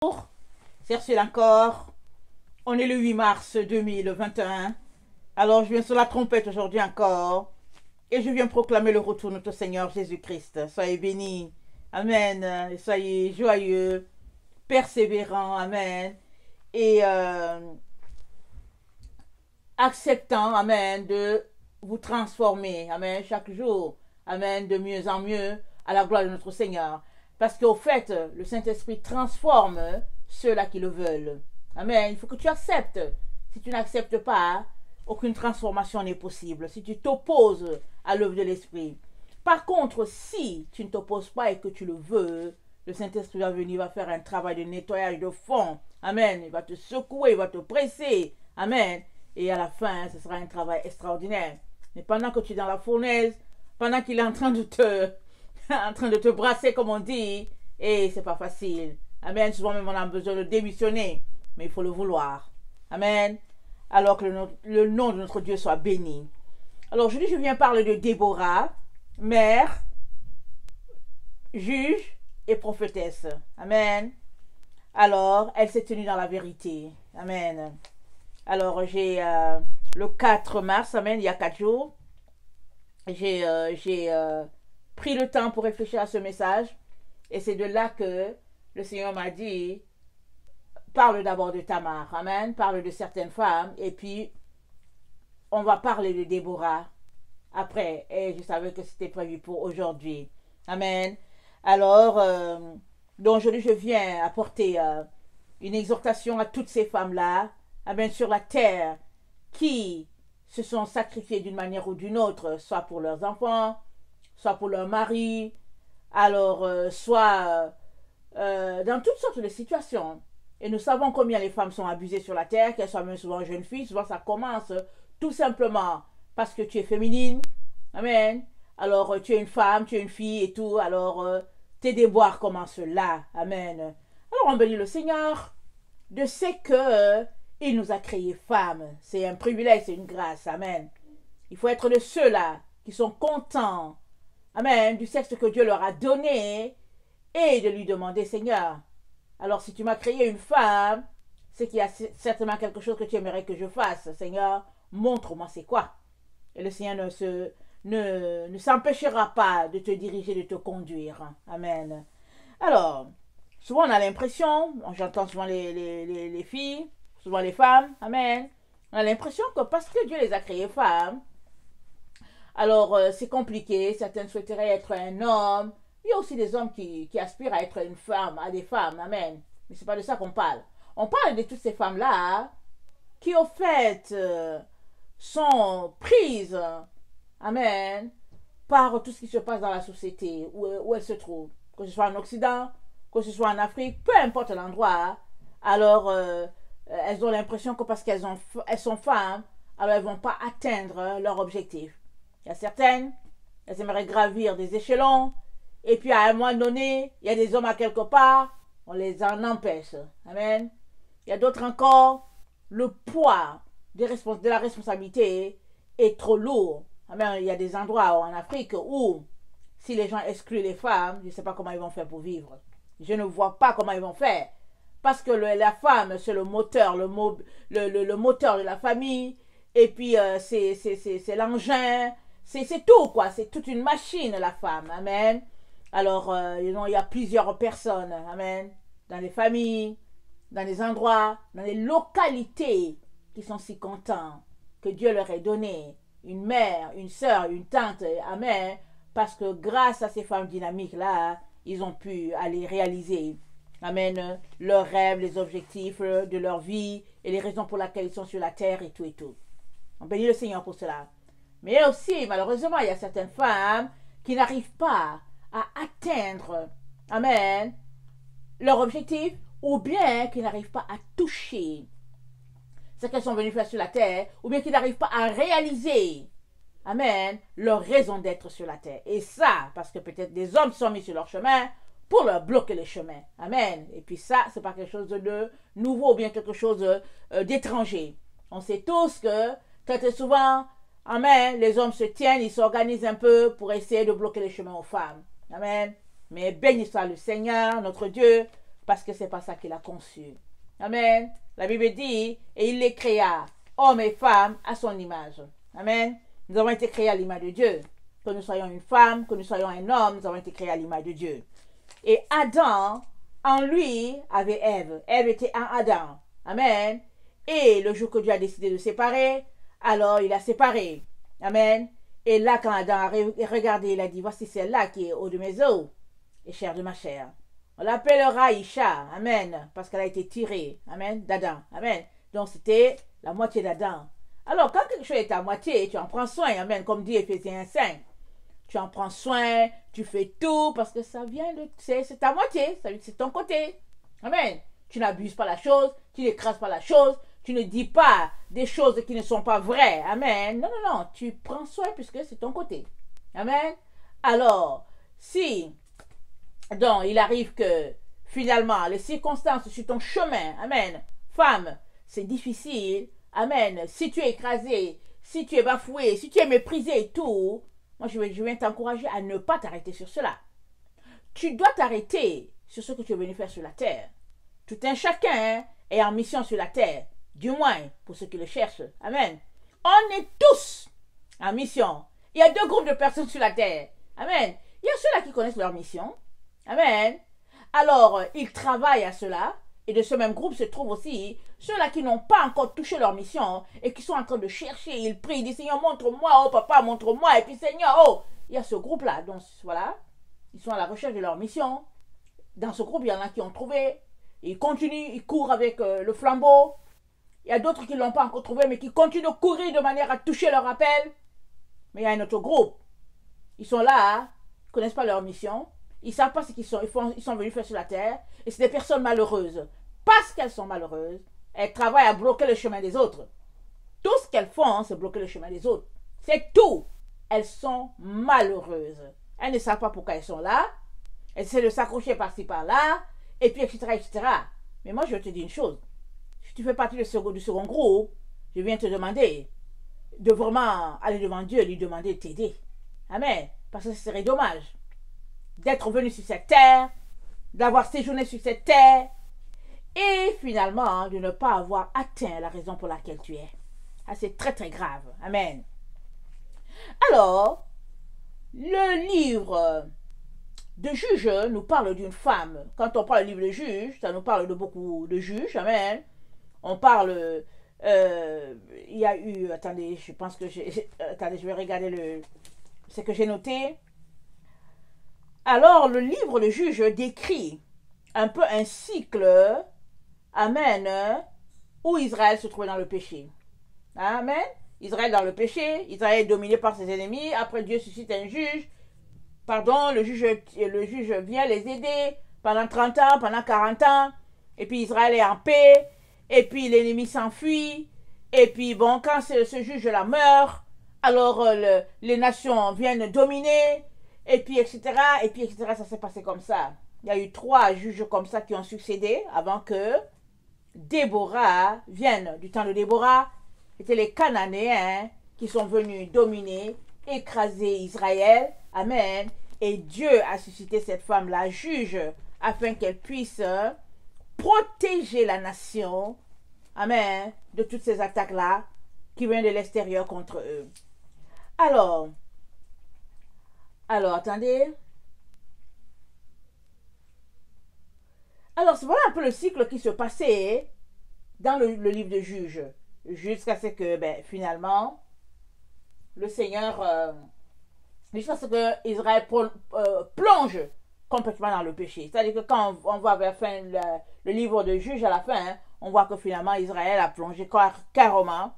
Bonjour, c'est Ursule encore. On est le 8 mars 2021. Alors je viens sur la trompette aujourd'hui encore. Et je viens proclamer le retour de notre Seigneur Jésus-Christ. Soyez bénis. Amen. Soyez joyeux, persévérants. Amen. Et acceptant, amen, de vous transformer. Amen. Chaque jour. Amen. De mieux en mieux à la gloire de notre Seigneur. Parce qu'au fait, le Saint-Esprit transforme ceux-là qui le veulent. Amen. Il faut que tu acceptes. Si tu n'acceptes pas, aucune transformation n'est possible. Si tu t'opposes à l'œuvre de l'Esprit. Par contre, si tu ne t'opposes pas et que tu le veux, le Saint-Esprit va venir, va faire un travail de nettoyage de fond. Amen. Il va te secouer, il va te presser. Amen. Et à la fin, ce sera un travail extraordinaire. Mais pendant que tu es dans la fournaise, pendant qu'il est en train de te brasser, comme on dit, et c'est pas facile. Amen. Souvent même on a besoin de démissionner, mais il faut le vouloir. Amen. Alors que le nom de notre Dieu soit béni. Alors aujourd'hui, je viens parler de Déborah, mère, juge et prophétesse. Amen. Alors, elle s'est tenue dans la vérité. Amen. Alors, j'ai le 4 mars, amen, il y a 4 jours, j'ai pris le temps pour réfléchir à ce message. Et c'est de là que le Seigneur m'a dit, parle d'abord de Tamar, amen, parle de certaines femmes, et puis on va parler de Déborah après. Et je savais que c'était prévu pour aujourd'hui. Amen. Alors, donc aujourd'hui, je viens apporter une exhortation à toutes ces femmes-là, amen, sur la terre, qui se sont sacrifiées d'une manière ou d'une autre, soit pour leurs enfants, soit pour leur mari, alors soit dans toutes sortes de situations. Et nous savons combien les femmes sont abusées sur la terre, qu'elles soient même souvent jeunes filles. Souvent ça commence tout simplement parce que tu es féminine. Amen. Alors tu es une femme, tu es une fille et tout. Alors tes déboires commencent là. Amen. Alors on bénit le Seigneur de ce que il nous a créés femmes. C'est un privilège, c'est une grâce. Amen. Il faut être de ceux-là qui sont contents, amen, du sexe que Dieu leur a donné et de lui demander, Seigneur, alors si tu m'as créé une femme, c'est qu'il y a certainement quelque chose que tu aimerais que je fasse. Seigneur, montre-moi c'est quoi. Et le Seigneur ne s'empêchera pas de te diriger, de te conduire. Amen. Alors, souvent on a l'impression, j'entends souvent les filles, souvent les femmes, amen, on a l'impression que parce que Dieu les a créées femmes, alors c'est compliqué, certaines souhaiteraient être un homme. Il y a aussi des hommes qui aspirent à être une femme, à des femmes, amen. Mais ce n'est pas de ça qu'on parle. On parle de toutes ces femmes-là qui au fait sont prises, amen, par tout ce qui se passe dans la société où elles se trouvent. Que ce soit en Occident, que ce soit en Afrique, peu importe l'endroit. Alors elles ont l'impression que parce qu'elles sont femmes, alors elles ne vont pas atteindre leur objectif. Il y a certaines, elles aimeraient gravir des échelons, et puis à un moment donné, il y a des hommes à quelque part, on les en empêche. Amen. Il y a d'autres encore, le poids de la responsabilité est trop lourd. Amen. Il y a des endroits en Afrique où, si les gens excluent les femmes, je ne sais pas comment ils vont faire pour vivre. Je ne vois pas comment ils vont faire. Parce que la femme, c'est le moteur, le moteur de la famille, et puis c'est l'engin. C'est tout, quoi. C'est toute une machine, la femme. Amen. Alors, il y a plusieurs personnes. Amen. Dans les familles, dans les endroits, dans les localités qui sont si contents que Dieu leur ait donné une mère, une soeur, une tante. Amen. Parce que grâce à ces femmes dynamiques-là, ils ont pu aller réaliser, amen, leurs rêves, les objectifs de leur vie et les raisons pour lesquelles ils sont sur la terre et tout et tout. On bénit le Seigneur pour cela. Mais aussi, malheureusement, il y a certaines femmes qui n'arrivent pas à atteindre, amen, leur objectif, ou bien qui n'arrivent pas à toucher ce qu'elles sont venues faire sur la terre, ou bien qui n'arrivent pas à réaliser, amen, leur raison d'être sur la terre. Et ça, parce que peut-être des hommes sont mis sur leur chemin pour leur bloquer le chemin. Amen. Et puis ça, c'est pas quelque chose de nouveau, ou bien quelque chose d'étranger. On sait tous que très souvent, amen, les hommes se tiennent, ils s'organisent un peu pour essayer de bloquer les chemins aux femmes. Amen. Mais béni soit le Seigneur, notre Dieu, parce que c'est pas ça qu'il a conçu. Amen. La Bible dit, et il les créa, hommes et femmes, à son image. Amen. Nous avons été créés à l'image de Dieu. Que nous soyons une femme, que nous soyons un homme, nous avons été créés à l'image de Dieu. Et Adam, en lui, avait Ève. Ève était en Adam. Amen. Et le jour que Dieu a décidé de séparer, alors il a séparé. Amen. Et là, quand Adam a regardé, il a dit, voici celle-là qui est haut de mes os et chair de ma chair. On l'appellera Isha. Amen. Parce qu'elle a été tirée. Amen. D'Adam. Amen. Donc c'était la moitié d'Adam. Alors, quand quelque chose est à moitié, tu en prends soin. Amen. Comme dit Éphésiens 5. Tu en prends soin, tu fais tout parce que ça vient de... C'est ta moitié, ça veut dire que c'est ton côté. Amen. Tu n'abuses pas la chose, tu n'écrases pas la chose, tu ne dis pas des choses qui ne sont pas vraies. Amen. Non, non, non. Tu prends soin puisque c'est ton côté. Amen. Alors, si, donc, il arrive que finalement, les circonstances sur ton chemin, amen, femme, c'est difficile. Amen. Si tu es écrasé, si tu es bafoué, si tu es méprisé et tout, moi, je viens t'encourager à ne pas t'arrêter sur cela. Tu dois t'arrêter sur ce que tu es venu faire sur la terre. Tout un chacun est en mission sur la terre, du moins pour ceux qui le cherchent. Amen. On est tous en mission. Il y a deux groupes de personnes sur la terre. Amen. Il y a ceux-là qui connaissent leur mission. Amen. Alors, ils travaillent à cela. Et de ce même groupe se trouvent aussi ceux-là qui n'ont pas encore touché leur mission et qui sont en train de chercher. Ils prient, ils disent, Seigneur, montre-moi, oh papa, montre-moi. Et puis, Seigneur, oh, il y a ce groupe-là. Donc, voilà, ils sont à la recherche de leur mission. Dans ce groupe, il y en a qui ont trouvé. Ils continuent, ils courent avec le flambeau. Il y a d'autres qui ne l'ont pas encore trouvé, mais qui continuent de courir de manière à toucher leur appel. Mais il y a un autre groupe. Ils sont là, ils ne connaissent pas leur mission. Ils ne savent pas ce qu'ils sont. Ils sont venus faire sur la terre. Et c'est des personnes malheureuses. Parce qu'elles sont malheureuses, elles travaillent à bloquer le chemin des autres. Tout ce qu'elles font, c'est bloquer le chemin des autres. C'est tout. Elles sont malheureuses. Elles ne savent pas pourquoi elles sont là. Elles essaient de s'accrocher par-ci, par-là. Et puis, etc., etc. Mais moi, je te dis une chose. Si tu fais partie du second groupe, je viens te demander de vraiment aller devant Dieu et lui demander de t'aider. Amen. Parce que ce serait dommage d'être venu sur cette terre, d'avoir séjourné sur cette terre, et finalement de ne pas avoir atteint la raison pour laquelle tu es. Ah, c'est très très grave. Amen. Alors, le livre de Juges nous parle d'une femme. Quand on parle du livre de Juges, ça nous parle de beaucoup de juges. Amen. On parle... il y a eu... Attendez, je pense que j'ai... Attendez, je vais regarder ce que j'ai noté. Alors, le livre de Juges décrit un peu un cycle, amen, où Israël se trouvait dans le péché. Amen. Israël dans le péché, Israël est dominé par ses ennemis. Après, Dieu suscite un juge. Pardon, le juge vient les aider pendant 30 ans, pendant 40 ans. Et puis, Israël est en paix. Et puis, l'ennemi s'enfuit. Et puis, bon, quand ce juge-là meurt, alors les nations viennent dominer. Et puis, etc. Et puis, etc. Ça s'est passé comme ça. Il y a eu 3 juges comme ça qui ont succédé avant que Déborah vienne. Du temps de Déborah, c'était les Cananéens qui sont venus dominer, écraser Israël. Amen. Et Dieu a suscité cette femme-là, juge, afin qu'elle puisse protéger la nation. Amen. De toutes ces attaques-là qui viennent de l'extérieur contre eux. Alors, attendez. Alors, voilà un peu le cycle qui se passait dans le livre de Juges. Jusqu'à ce que, finalement, le Seigneur, jusqu'à ce que Israël plonge complètement dans le péché. C'est-à-dire que quand on voit vers fin le livre de Juges à la fin, on voit que finalement Israël a plongé carrément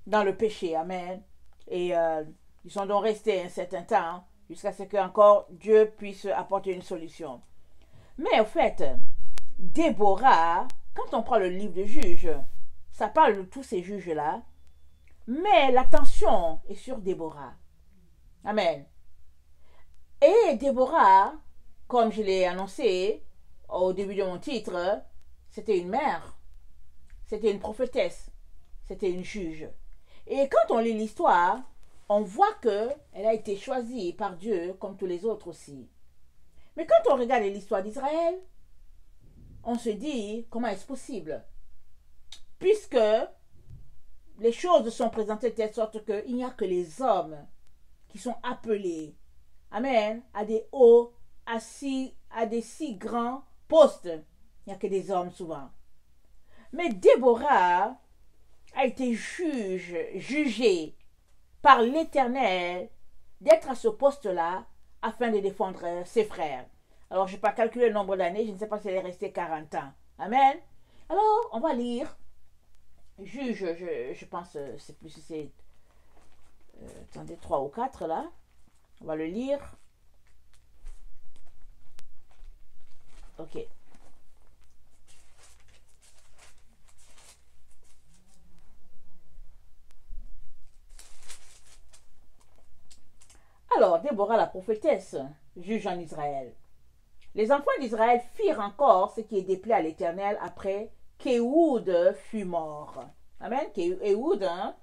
dans le péché. Amen. Et ils sont donc restés un certain temps jusqu'à ce que encore Dieu puisse apporter une solution. Mais au fait, Déborah, quand on prend le livre de Juges, ça parle de tous ces juges-là, mais l'attention est sur Déborah. Amen. Et Déborah, comme je l'ai annoncé au début de mon titre, c'était une mère, c'était une prophétesse, c'était une juge. Et quand on lit l'histoire, on voit qu'elle a été choisie par Dieu comme tous les autres aussi. Mais quand on regarde l'histoire d'Israël, on se dit, comment est-ce possible? Puisque les choses sont présentées de telle sorte qu'il n'y a que les hommes qui sont appelés, amen, à des hauts, à des si grands postes. Il n'y a que des hommes souvent. Mais Déborah a été jugée par l'Éternel d'être à ce poste-là afin de défendre ses frères. Alors, je n'ai pas calculé le nombre d'années, je ne sais pas si elle est restée 40 ans. Amen. Alors, on va lire. Juge, je pense, c'est plus si c'est... attendez, 3 ou 4 là. On va le lire. Ok. Alors, Déborah la prophétesse, juge en Israël. Les enfants d'Israël firent encore ce qui est déplaît à l'Éternel après qu'Éhoud fut mort. Amen. Qu'Éhoud, hein?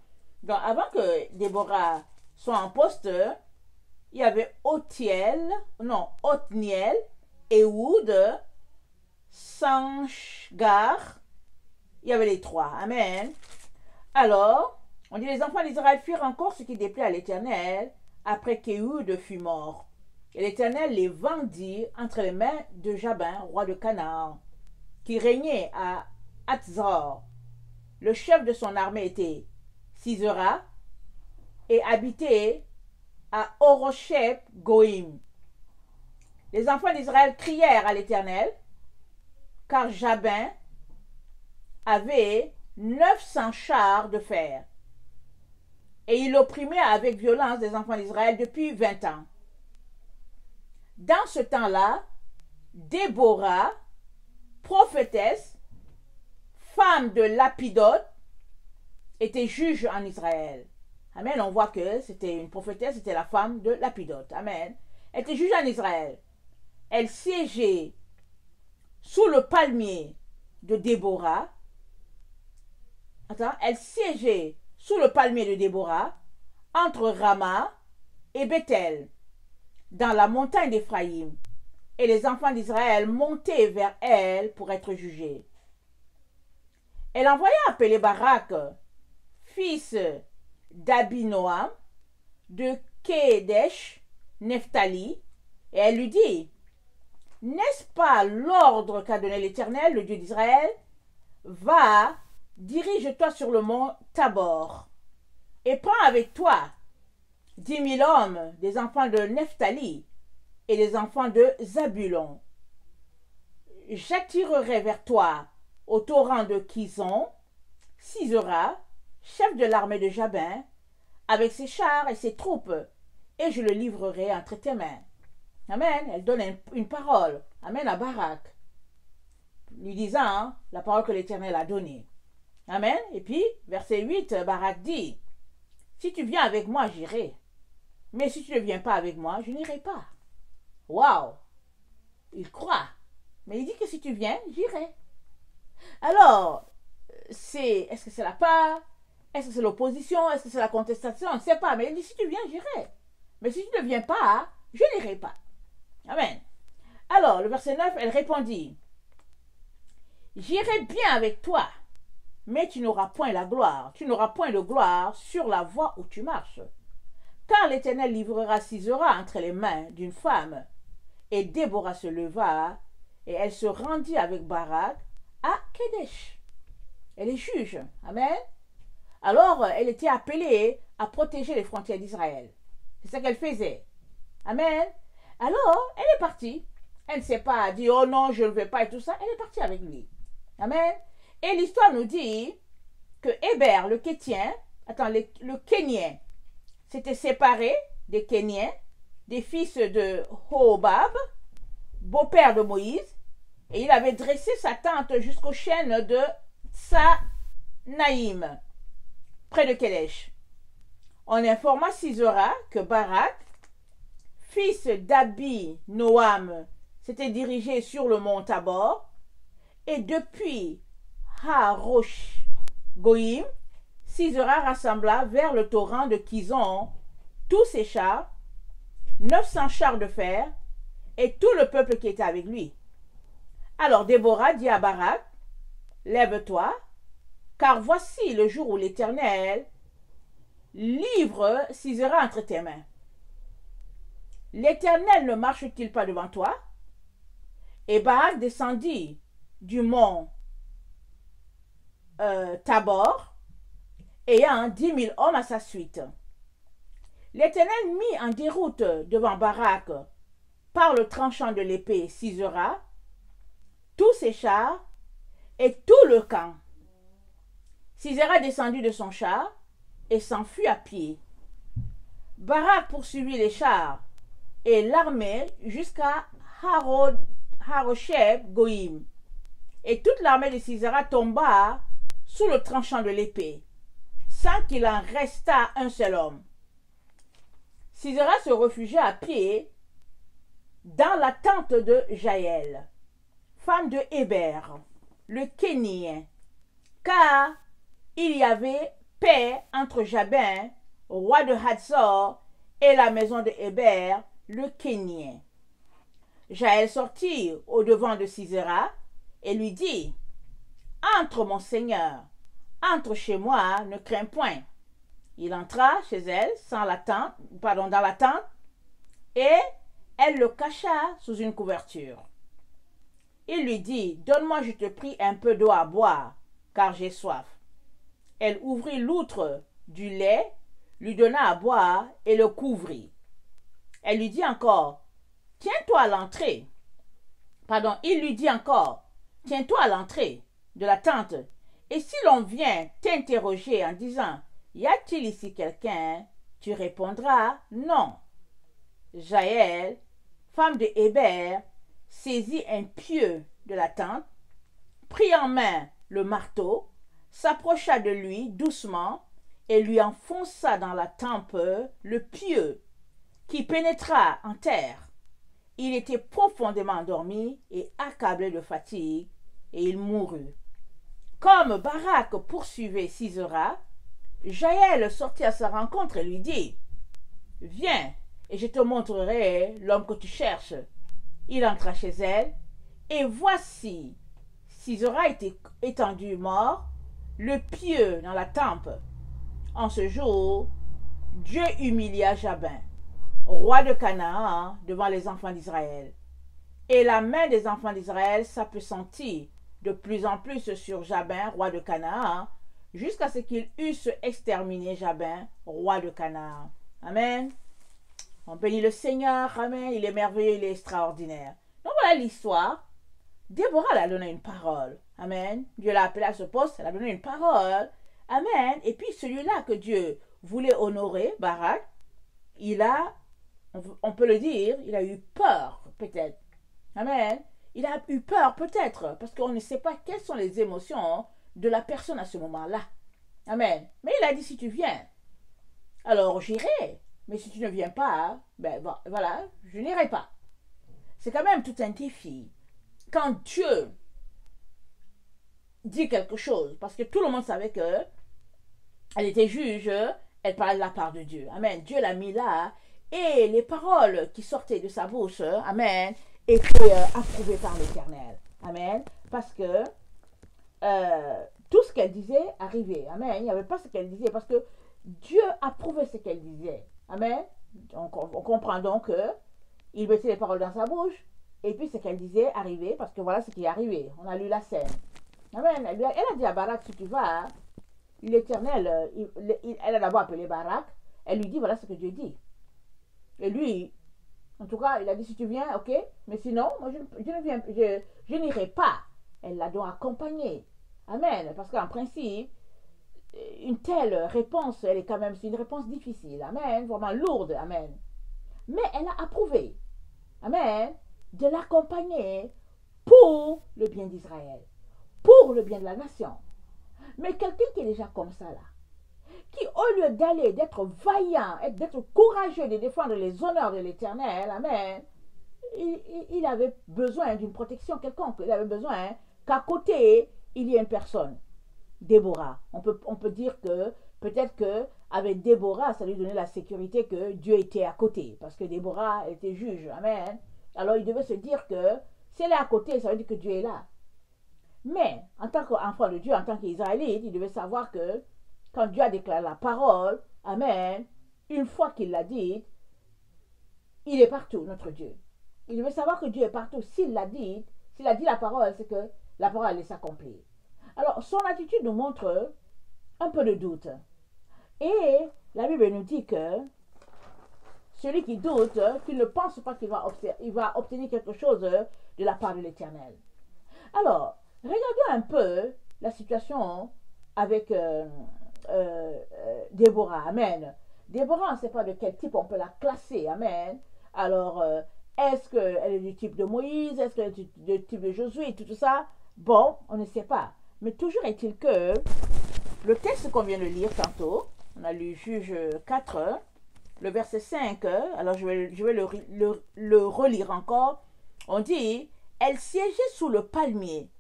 Donc, avant que Déborah soit en poste, il y avait Othniel, Éhoud, Sanchgar. Il y avait les trois. Amen. Alors, on dit les enfants d'Israël firent encore ce qui déplaît à l'Éternel après qu'Éhoud fut mort. Et l'Éternel les vendit entre les mains de Jabin, roi de Canaan, qui régnait à Hatzor. Le chef de son armée était Sisera et habitait à Oroshep Goïm. Les enfants d'Israël crièrent à l'Éternel, car Jabin avait 900 chars de fer. Et il opprimait avec violence les enfants d'Israël depuis 20 ans. Dans ce temps-là, Déborah, prophétesse, femme de Lapidote, était juge en Israël. Amen. On voit que c'était une prophétesse, c'était la femme de Lapidote. Amen. Elle était juge en Israël. Elle siégeait sous le palmier de Déborah. Elle siégeait sous le palmier de Déborah, entre Rama et Bethel, dans la montagne d'Éphraïm, et les enfants d'Israël montaient vers elle pour être jugés. Elle envoya appeler Barak, fils d'Abinoam, de Kédesh, Nephtali, et elle lui dit, « N'est-ce pas l'ordre qu'a donné l'Éternel, le Dieu d'Israël? Va, dirige-toi sur le mont Tabor, et prends avec toi 10 000 hommes des enfants de Nephtali et des enfants de Zabulon. J'attirerai vers toi au torrent de Kizon, Sisera, chef de l'armée de Jabin, avec ses chars et ses troupes, et je le livrerai entre tes mains. » Amen. Elle donne une parole. Amen à Barak, lui disant la parole que l'Éternel a donnée. Amen. Et puis, verset 8, Barak dit, « Si tu viens avec moi, j'irai. Mais si tu ne viens pas avec moi, je n'irai pas. » Waouh! Il croit. Mais il dit que si tu viens, j'irai. Alors, est-ce que c'est la peur? Est-ce que c'est l'opposition? Est-ce que c'est la contestation? On ne sait pas. Mais il dit, si tu viens, j'irai. Mais si tu ne viens pas, je n'irai pas. Amen. Alors, le verset 9, elle répondit, « J'irai bien avec toi, mais tu n'auras point la gloire. Tu n'auras point de gloire sur la voie où tu marches. Car l'Éternel livrera Sisera entre les mains d'une femme. » Et Déborah se leva, et elle se rendit avec Barak à Kédesh. Elle est juge. Amen. Alors, elle était appelée à protéger les frontières d'Israël. C'est ce qu'elle faisait. Amen. Alors, elle est partie. Elle ne s'est pas dit, oh non, je ne vais pas et tout ça. Elle est partie avec lui. Amen. Et l'histoire nous dit que Héber, le Kétien, le Kénien, s'était séparé des Kéniens, des fils de Hobab, beau-père de Moïse, et il avait dressé sa tente jusqu'aux chênes de Tsanaïm, près de Kédesh. On informa Sisera que Barak, fils d'Abi Noam, s'était dirigé sur le mont Tabor, et depuis Harosh Goïm, Sisera rassembla vers le torrent de Kizon tous ses chars, 900 chars de fer, et tout le peuple qui était avec lui. Alors Déborah dit à Barak, lève-toi, car voici le jour où l'Éternel livre Sisera entre tes mains. L'Éternel ne marche-t-il pas devant toi? Et Barak descendit du mont Tabor, ayant 10 000 hommes à sa suite. L'Éternel mit en déroute devant Barak, par le tranchant de l'épée Sisera, tous ses chars et tout le camp. Sisera descendit de son char et s'enfuit à pied. Barak poursuivit les chars et l'armée jusqu'à Harosheth Goïm. Et toute l'armée de Sisera tomba sous le tranchant de l'épée, sans qu'il en restât un seul homme. Sisera se réfugia à pied dans la tente de Jaël, femme de Héber, le Kénien, car il y avait paix entre Jabin, roi de Hatzor, et la maison de Héber, le Kénien. Jaël sortit au devant de Sisera et lui dit, « Entre, mon seigneur, entre chez moi, ne crains point. » Il entra chez elle dans la tente, et elle le cacha sous une couverture. Il lui dit, « Donne-moi, je te prie, un peu d'eau à boire, car j'ai soif. » Elle ouvrit l'outre du lait, lui donna à boire et le couvrit. Elle lui dit encore, « Tiens-toi à l'entrée. » Il lui dit encore, « Tiens-toi à l'entrée de la tente, et si l'on vient t'interroger en disant, « Y a-t-il ici quelqu'un ?» tu répondras, « Non. » Jaël, femme de Héber, saisit un pieu de la tente, prit en main le marteau, s'approcha de lui doucement et lui enfonça dans la tempe le pieu qui pénétra en terre. Il était profondément endormi et accablé de fatigue, et il mourut. Comme Barak poursuivait Sisera, Jaël sortit à sa rencontre et lui dit, « Viens, et je te montrerai l'homme que tu cherches. » Il entra chez elle, et voici, Sisera était étendu mort, le pieu dans la tempe. En ce jour, Dieu humilia Jabin, roi de Canaan, devant les enfants d'Israël. Et la main des enfants d'Israël s'appesantit de plus en plus sur Jabin, roi de Canaan, jusqu'à ce qu'ils eussent exterminé Jabin, roi de Canaan. Amen. On bénit le Seigneur. Amen. Il est merveilleux, il est extraordinaire. Donc voilà l'histoire. Déborah l'a donné une parole. Amen. Dieu l'a appelé à ce poste, elle a donné une parole. Amen. Et puis celui-là que Dieu voulait honorer, Barak, on peut le dire, il a eu peur, peut-être. Amen. Il a eu peur, peut-être, parce qu'on ne sait pas quelles sont les émotions de la personne à ce moment-là. Amen. Mais il a dit, si tu viens, alors j'irai. Mais si tu ne viens pas, ben voilà, je n'irai pas. C'est quand même tout un défi. Quand Dieu dit quelque chose, parce que tout le monde savait que elle était juge, elle parlait de la part de Dieu. Amen. Dieu l'a mis là, et les paroles qui sortaient de sa bouche, amen, étaient approuvées par l'Éternel. Amen. Parce que tout ce qu'elle disait arrivait. Amen. Il n'y avait pas ce qu'elle disait, parce que Dieu approuvait ce qu'elle disait. Amen. On comprend donc qu'il mettait les paroles dans sa bouche, et puis ce qu'elle disait arrivait, parce que voilà ce qui est arrivé. On a lu la scène. Amen. Elle a dit à Barak, si tu vas, l'Éternel, elle a d'abord appelé Barak, elle lui dit, voilà ce que Dieu dit. Et lui, en tout cas, il a dit, si tu viens, ok, mais sinon, moi, je n'irai pas. Elle l'a donc accompagné. Amen. Parce qu'en principe, une telle réponse, elle est quand même, c'est une réponse difficile. Amen. Vraiment lourde. Amen. Mais elle a approuvé. Amen. De l'accompagner pour le bien d'Israël. Pour le bien de la nation. Mais quelqu'un qui est déjà comme ça là, qui au lieu d'aller, d'être vaillant, d'être courageux de défendre les honneurs de l'Éternel, amen, il avait besoin d'une protection quelconque. Il avait besoin qu'à côté, il y ait une personne. Déborah. On peut dire que peut-être qu'avec Déborah, ça lui donnait la sécurité que Dieu était à côté. Parce que Déborah était juge. Amen. Alors il devait se dire que Si elle est à côté, ça veut dire que Dieu est là. Mais, en tant qu'enfant de Dieu, en tant qu'Israélite, il devait savoir que quand Dieu a déclaré la parole, Amen, une fois qu'il l'a dit, il est partout, notre Dieu. Il devait savoir que Dieu est partout. S'il a dit la parole, c'est que la parole allait s'accomplir. Alors, son attitude nous montre un peu de doute. Et la Bible nous dit que celui qui doute, qu'il ne pense pas qu'il va obtenir quelque chose de la part de l'Éternel. Alors, regardons un peu la situation avec Déborah. Amen. Déborah, on ne sait pas de quel type on peut la classer. Amen. Alors, est-ce qu'elle est du type de Moïse? Est-ce qu'elle est du type de Josué? Tout ça? Bon, on ne sait pas. Mais toujours est-il que le texte qu'on vient de lire tantôt, on a lu Juge 4, le verset 5, alors je vais le relire encore. On dit, elle siégeait sous le palmier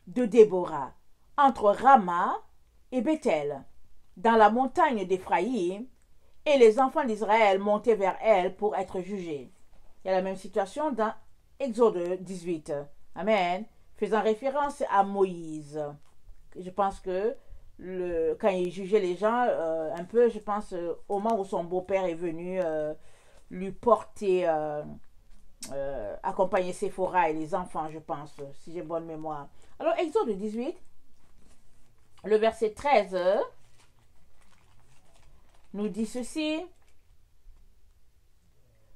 de Déborah, entre Rama et Bethel, dans la montagne d'Éphraïm, et les enfants d'Israël montaient vers elle pour être jugés. Il y a la même situation dans Exode 18. Amen. Faisant référence à Moïse. Je pense que quand il jugeait les gens, un peu, je pense, au moment où son beau-père est venu lui porter, accompagner Séphora et les enfants, je pense, si j'ai bonne mémoire. Alors, Exode 18, le verset 13, nous dit ceci.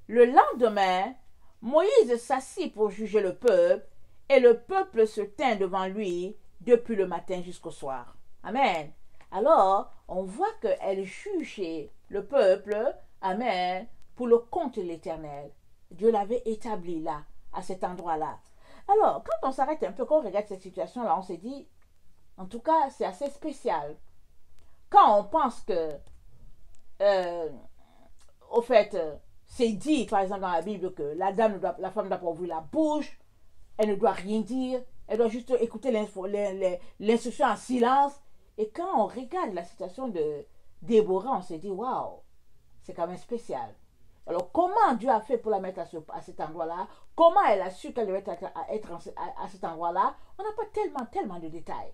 Le lendemain, Moïse s'assit pour juger le peuple, et le peuple se tint devant lui depuis le matin jusqu'au soir. Amen. Alors, on voit qu'elle jugeait le peuple, amen, pour le compte de l'Éternel. Dieu l'avait établi là, à cet endroit-là. Alors, quand on s'arrête un peu, quand on regarde cette situation-là, on se dit, en tout cas, c'est assez spécial. Quand on pense que, au fait, c'est dit, par exemple, dans la Bible, que la femme doit pas ouvrir la bouche, elle ne doit rien dire, elle doit juste écouter l'instruction en silence. Et quand on regarde la situation de Déborah, on se dit, waouh, c'est quand même spécial. Alors, comment Dieu a fait pour la mettre à cet endroit-là? Comment elle a su qu'elle devait être à cet endroit-là? On n'a pas tellement de détails.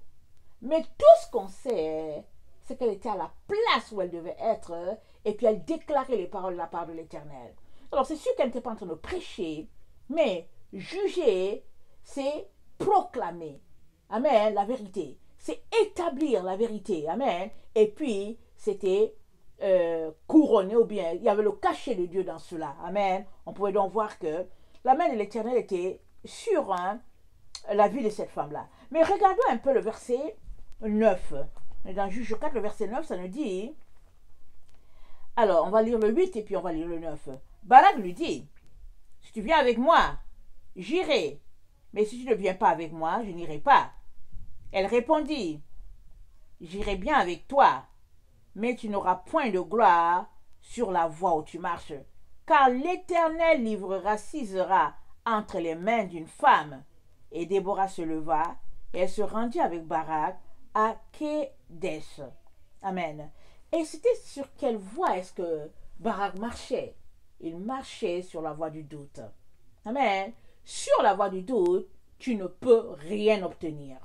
Mais tout ce qu'on sait, c'est qu'elle était à la place où elle devait être, et puis elle déclarait les paroles de la part de l'Éternel. Alors, c'est sûr qu'elle n'était pas en train de prêcher, mais juger, c'est proclamer. Amen, la vérité. C'est établir la vérité. Amen. Et puis, c'était couronné, ou bien il y avait le cachet de Dieu dans cela. Amen. On pouvait donc voir que la main de l'Éternel était sur la vie de cette femme-là. Mais regardons un peu le verset 9. Dans Juge 4, le verset 9, ça nous dit... Alors, on va lire le 8 et puis on va lire le 9. Balak lui dit, si tu viens avec moi, j'irai. Mais si tu ne viens pas avec moi, je n'irai pas. Elle répondit, j'irai bien avec toi, mais tu n'auras point de gloire sur la voie où tu marches, car l'Éternel livrera Sisera entre les mains d'une femme. Et Déborah se leva, et elle se rendit avec Barak à Kédesh. Amen. Et c'était sur quelle voie est-ce que Barak marchait? Il marchait sur la voie du doute. Amen. Sur la voie du doute, tu ne peux rien obtenir.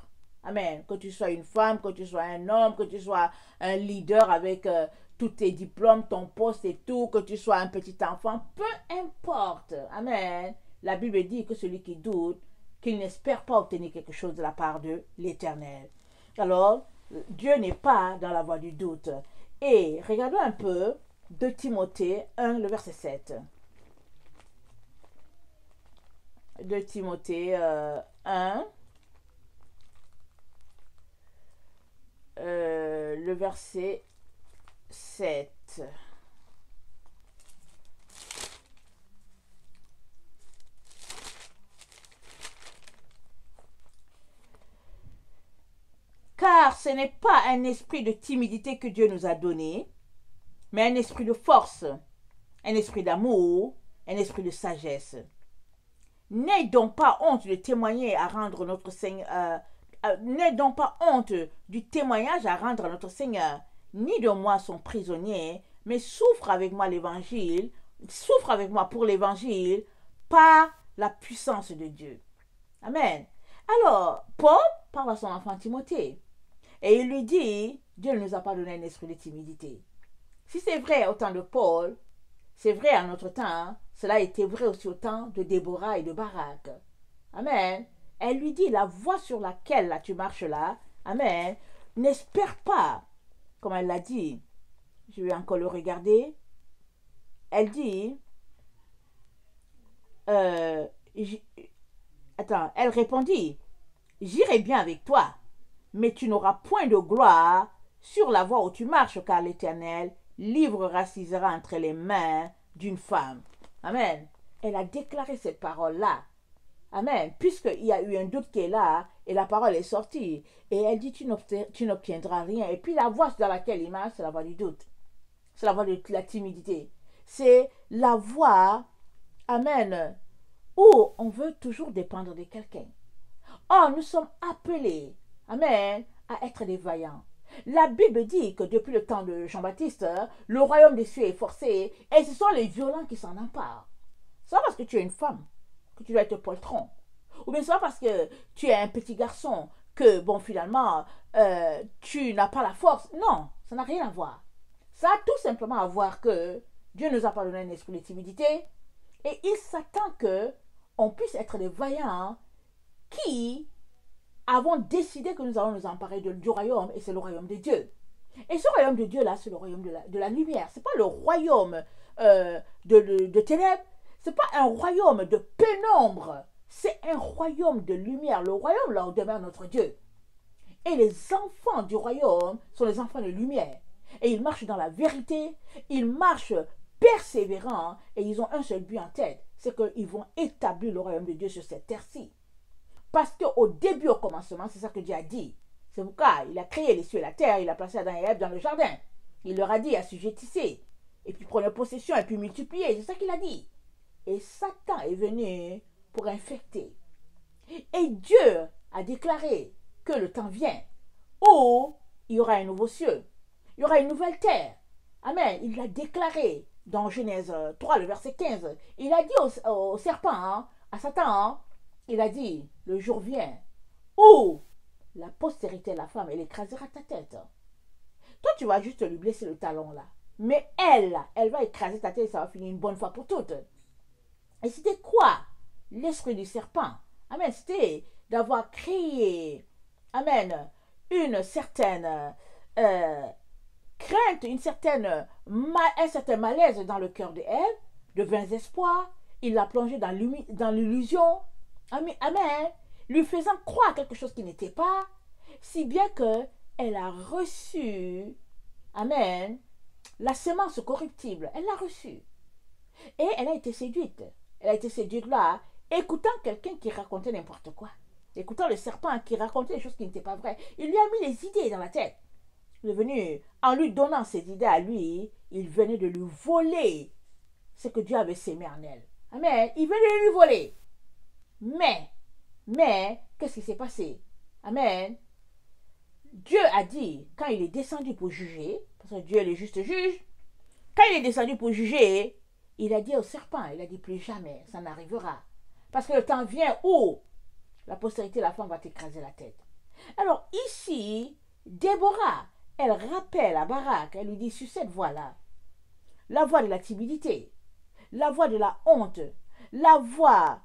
Amen. Que tu sois une femme, que tu sois un homme, que tu sois un leader avec tous tes diplômes, ton poste et tout, que tu sois un petit enfant, peu importe. Amen. La Bible dit que celui qui doute, qu'il n'espère pas obtenir quelque chose de la part de l'Éternel. Alors, Dieu n'est pas dans la voie du doute. Et regardons un peu 2 Timothée 1, le verset 7. 2 Timothée 1, le verset 7. Car ce n'est pas un esprit de timidité que Dieu nous a donné, mais un esprit de force, un esprit d'amour, un esprit de sagesse. N'aie donc pas honte de témoigner à rendre notre Seigneur. N'aie donc pas honte du témoignage à rendre à notre Seigneur, ni de moi son prisonnier, mais souffre avec moi pour l'évangile, par la puissance de Dieu. Amen. Alors, Paul parle à son enfant Timothée et il lui dit, Dieu ne nous a pas donné un esprit de timidité. Si c'est vrai au temps de Paul, c'est vrai à notre temps, cela a été vrai aussi au temps de Déborah et de Barak. Amen. Elle lui dit, la voie sur laquelle là, tu marches là, amen, n'espère pas, comme elle l'a dit, je vais encore le regarder, elle dit, euh, attends, elle répondit, j'irai bien avec toi, mais tu n'auras point de gloire sur la voie où tu marches, car l'Éternel livrera Sisera entre les mains d'une femme. Amen. Elle a déclaré cette parole-là. Amen. Puisqu'il y a eu un doute qui est là, et la parole est sortie, et elle dit, tu n'obtiendras rien. Et puis la voie dans laquelle il marche, c'est la voie du doute. C'est la voie de la timidité. C'est la voie, amen, où on veut toujours dépendre de quelqu'un. Or, nous sommes appelés, amen, à être des vaillants. La Bible dit que depuis le temps de Jean-Baptiste, le royaume des cieux est forcé, et ce sont les violents qui s'en emparent. C'est pas parce que tu es une femme que tu dois être poltron. Ou bien c'est pas parce que tu es un petit garçon que, bon, finalement, tu n'as pas la force. Non, ça n'a rien à voir. Ça a tout simplement à voir que Dieu nous a pas donné un esprit de timidité et il s'attend que on puisse être des vaillants qui avons décidé que nous allons nous emparer du royaume et c'est le royaume de Dieu. Et ce royaume de Dieu là, c'est le royaume de la lumière. C'est pas le royaume de ténèbres. C'est pas un royaume de pénombre. C'est un royaume de lumière. Le royaume là où demeure notre Dieu. Et les enfants du royaume sont les enfants de lumière. Et ils marchent dans la vérité. Ils marchent persévérants. Et ils ont un seul but en tête. C'est qu'ils vont établir le royaume de Dieu sur cette terre-ci. Parce qu'au début, au commencement, c'est ça que Dieu a dit. C'est pourquoi il a créé les cieux et la terre. Il a placé Adam et Ève dans le jardin. Il leur a dit, assujettissez. Et puis prenez possession et puis multipliez. C'est ça qu'il a dit. Et Satan est venu pour infecter. Et Dieu a déclaré que le temps vient où il y aura un nouveau ciel, il y aura une nouvelle terre. Amen. Il l'a déclaré dans Genèse 3, le verset 15. Il a dit au serpent, hein, à Satan, il a dit, le jour vient où la postérité de la femme, elle écrasera ta tête. Toi, tu vas juste lui blesser le talon là. Mais elle va écraser ta tête et ça va finir une bonne fois pour toutes. Et c'était quoi l'esprit du serpent? Amen. C'était d'avoir créé, amen, une certaine crainte, un certain malaise dans le cœur de Ève, de vains espoirs. Il l'a plongé dans l'illusion. Amen. Lui faisant croire quelque chose qui n'était pas, si bien que elle a reçu, amen, la semence corruptible. Elle l'a reçue. Et elle a été séduite. Elle a été séduite là, écoutant quelqu'un qui racontait n'importe quoi. Écoutant le serpent qui racontait des choses qui n'étaient pas vraies. Il lui a mis les idées dans la tête. Il est venu, en lui donnant ces idées à lui, il venait de lui voler ce que Dieu avait sémé en elle. Amen. Il venait de lui voler. Mais, qu'est-ce qui s'est passé? Amen. Dieu a dit, quand il est descendu pour juger, parce que Dieu est le juste juge, quand il est descendu pour juger, il a dit au serpent, il a dit plus jamais, ça n'arrivera. Parce que le temps vient où la postérité de la femme va t'écraser la tête. Alors ici, Déborah, elle rappelle à Barak, elle lui dit sur cette voie-là, la voie de la timidité, la voie de la honte, la voie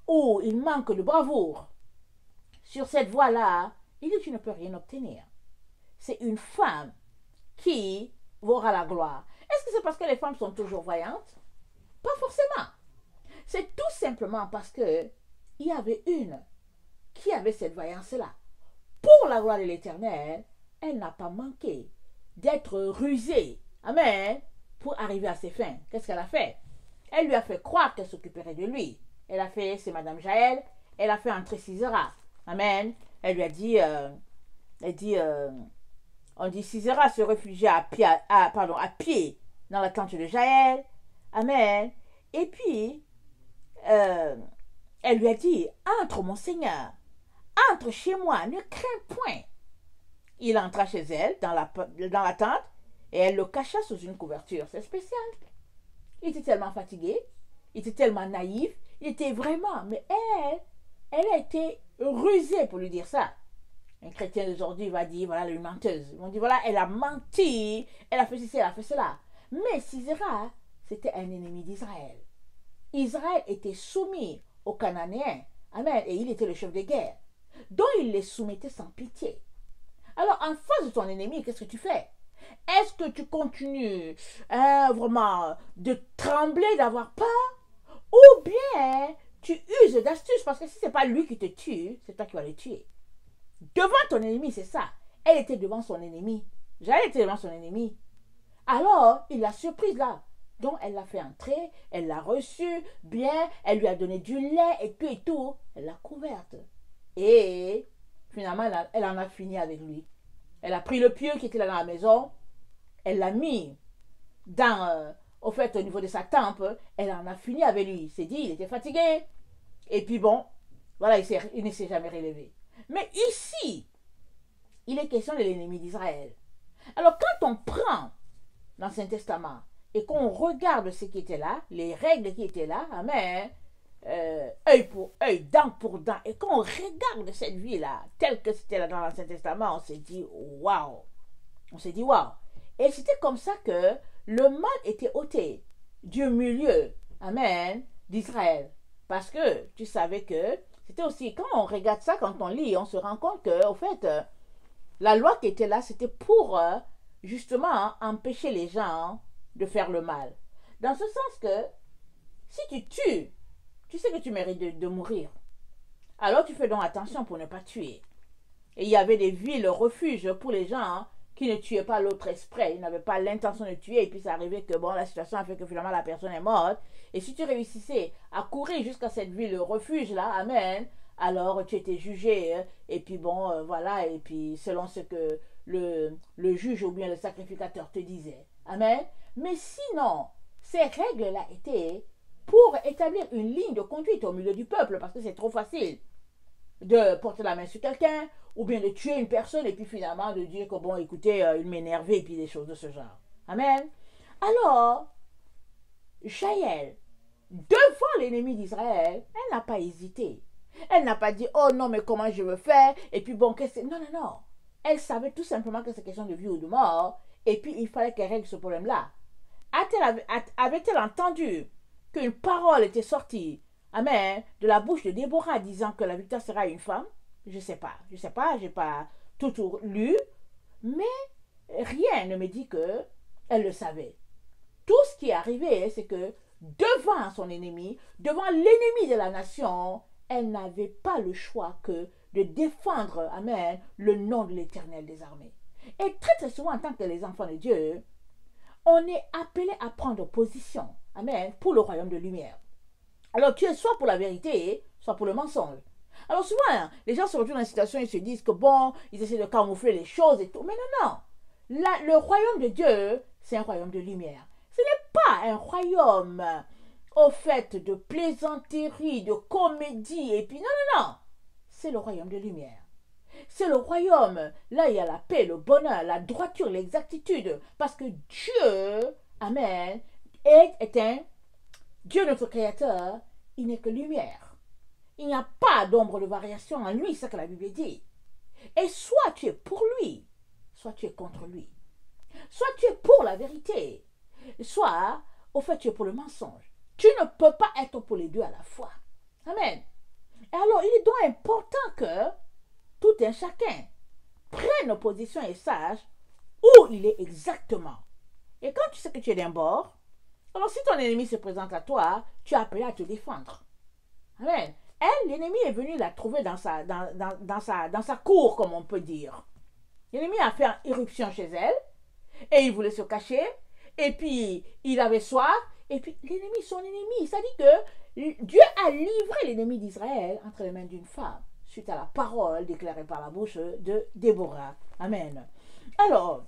où il manque de bravoure. Sur cette voie-là, il dit tu ne peux rien obtenir. C'est une femme qui aura la gloire. Est-ce que c'est parce que les femmes sont toujours voyantes? Pas forcément. C'est tout simplement parce que il y avait une qui avait cette voyance-là. Pour la gloire de l'Éternel, elle n'a pas manqué d'être rusée. Amen. Pour arriver à ses fins. Qu'est-ce qu'elle a fait? Elle lui a fait croire qu'elle s'occuperait de lui. Elle a fait, c'est Madame Jaël, elle a fait entrer Sisera. Amen. Elle lui a dit, on dit Sisera se réfugia à pied dans la tente de Jaël. Amen. Et puis, elle lui a dit, entre mon Seigneur, entre chez moi, ne crains point. Il entra chez elle, dans la tente, et elle le cacha sous une couverture. C'est spécial. Il était tellement fatigué, il était tellement naïf, il était vraiment, mais elle, Elle a été rusée pour lui dire ça. Un chrétien d'aujourd'hui va dire, voilà, une menteuse. Ils vont dire, voilà, elle a menti, elle a fait ceci, elle a fait cela. Mais Sisera, c'était un ennemi d'Israël. Israël était soumis aux Cananéens. Amen. Et il était le chef de guerre. Donc il les soumettait sans pitié. Alors en face de ton ennemi, qu'est-ce que tu fais? Est-ce que tu continues vraiment de trembler, d'avoir peur? Ou bien tu uses d'astuces? Parce que si ce n'est pas lui qui te tue, c'est toi qui vas le tuer. Devant ton ennemi, c'est ça. Elle était devant son ennemi. Jaël était devant son ennemi. Alors, il l'a surprise là. Donc, elle l'a fait entrer, elle l'a reçue bien, elle lui a donné du lait et tout et tout. Elle l'a couverte. Et finalement, elle en a fini avec lui. Elle a pris le pieu qui était là dans la maison, elle l'a mis au fait, au niveau de sa tempe, elle en a fini avec lui. Il s'est dit, il était fatigué. Et puis bon, voilà, il ne s'est jamais relevé. Mais ici, il est question de l'ennemi d'Israël. Alors quand on prend l'Ancien Testament et qu'on regarde ce qui était là, les règles qui étaient là, amen, œil pour œil, dent pour dent, et qu'on regarde cette vie-là, telle que c'était là dans l'Ancien Testament, on s'est dit, waouh! On s'est dit, waouh! Et c'était comme ça que le mal était ôté du milieu, amen, d'Israël. Parce que tu savais que c'était aussi, quand on regarde ça, quand on lit, on se rend compte que, au fait, la loi qui était là, c'était pour justement empêcher les gens de faire le mal. Dans ce sens que si tu tues, tu sais que tu mérites de mourir. Alors tu fais donc attention pour ne pas tuer. Et il y avait des villes refuges pour les gens qui ne tuaient pas l'autre exprès. Ils n'avaient pas l'intention de tuer. Et puis ça arrivait que bon, la situation a fait que finalement la personne est morte. Et si tu réussissais à courir jusqu'à cette ville refuge là, amen, alors tu étais jugé. Et puis bon, voilà. Et puis selon ce que le juge ou bien le sacrificateur te disait. Amen. Mais sinon, ces règles-là étaient pour établir une ligne de conduite au milieu du peuple, parce que c'est trop facile de porter la main sur quelqu'un, ou bien de tuer une personne, et puis finalement de dire que bon, écoutez, il m'énervait, et puis des choses de ce genre. Amen. Alors, Jaël, devant l'ennemi d'Israël, elle n'a pas hésité. Elle n'a pas dit, oh non, mais comment je veux faire, et puis bon, qu'est-ce que... Non, non, non. Elle savait tout simplement que c'est question de vie ou de mort, et puis il fallait qu'elle règle ce problème-là. Avait-elle entendu qu'une parole était sortie, amen, de la bouche de Déborah disant que la victoire sera une femme? Je ne sais pas, j'ai pas tout lu, mais rien ne me dit que elle le savait. Tout ce qui est arrivé, c'est que devant son ennemi, devant l'ennemi de la nation, elle n'avait pas le choix que de défendre, amen, le nom de l'Éternel des armées. Et très très souvent, en tant que les enfants de Dieu, on est appelé à prendre position, amen, pour le royaume de lumière. Alors tu es soit pour la vérité, soit pour le mensonge. Alors souvent, les gens se retrouvent dans une situation, ils se disent que bon, ils essaient de camoufler les choses et tout. Mais non, non. Le royaume de Dieu, c'est un royaume de lumière. Ce n'est pas un royaume au fait de plaisanterie, de comédie, et puis non, non, non. C'est le royaume de lumière. C'est le royaume, là il y a la paix, le bonheur, la droiture, l'exactitude. Parce que Dieu, amen, est un Dieu notre Créateur, il n'est que lumière. Il n'y a pas d'ombre de variation en lui, c'est ce que la Bible dit. Et soit tu es pour lui, soit tu es contre lui. Soit tu es pour la vérité, soit, au fait, tu es pour le mensonge. Tu ne peux pas être pour les deux à la fois. Amen. Et alors, il est donc important que tout un chacun prenne position et sache où il est exactement. Et quand tu sais que tu es d'un bord, alors si ton ennemi se présente à toi, tu es appelé à te défendre. Amen. Elle, l'ennemi est venu la trouver dans sa cour, comme on peut dire. L'ennemi a fait une irruption chez elle, et il voulait se cacher, et puis il avait soif, et puis l'ennemi, son ennemi, ça dit que Dieu a livré l'ennemi d'Israël entre les mains d'une femme, suite à la parole déclarée par la bouche de Déborah. Amen. Alors,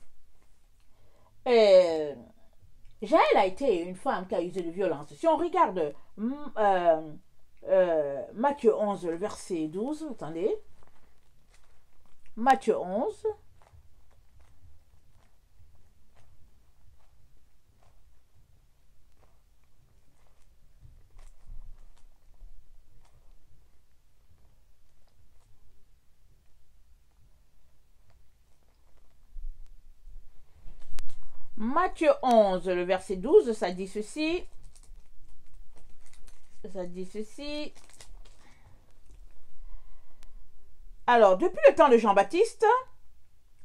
Jaël a été une femme qui a usé de violence. Si on regarde Matthieu 11, le verset 12, attendez. Matthieu 11. Matthieu 11, le verset 12, ça dit ceci. Ça dit ceci. Alors, depuis le temps de Jean-Baptiste,